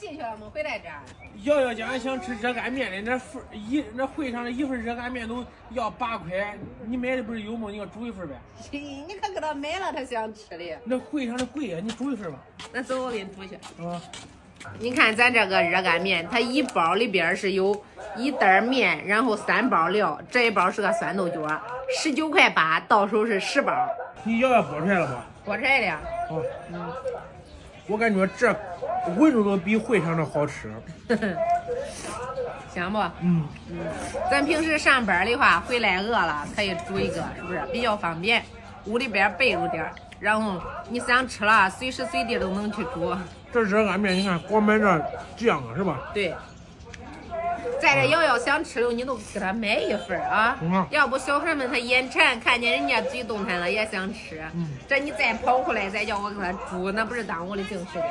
戏去了没？回来这儿。瑶瑶家想吃热干面的，那会上的一份热干面都要8块，你买的不是有吗？你要煮一份呗。你可给他买了，他想吃的。那会上的贵呀，你煮一份吧。那走，我给你煮去。啊。你看咱这个热干面，它一包里边是有1袋面，然后3包料，这一包是个酸豆角，19块8，到手是10包。你瑶瑶剥出来了吧？剥出来了。哦。我感觉这闻着都比会上的好吃。香不？咱平时上班的话，回来饿了可以煮一个，是不是比较方便？屋里边备着点，然后你想吃了，随时随地都能去煮。这热干面，你看光买这酱啊，是吧？对。再这瑶瑶想吃的，你都给他买一份啊。要不小孩们他眼馋，看见人家嘴动弹了也想吃。这你再跑回来，再叫我给他煮，那不是耽误我的正事的。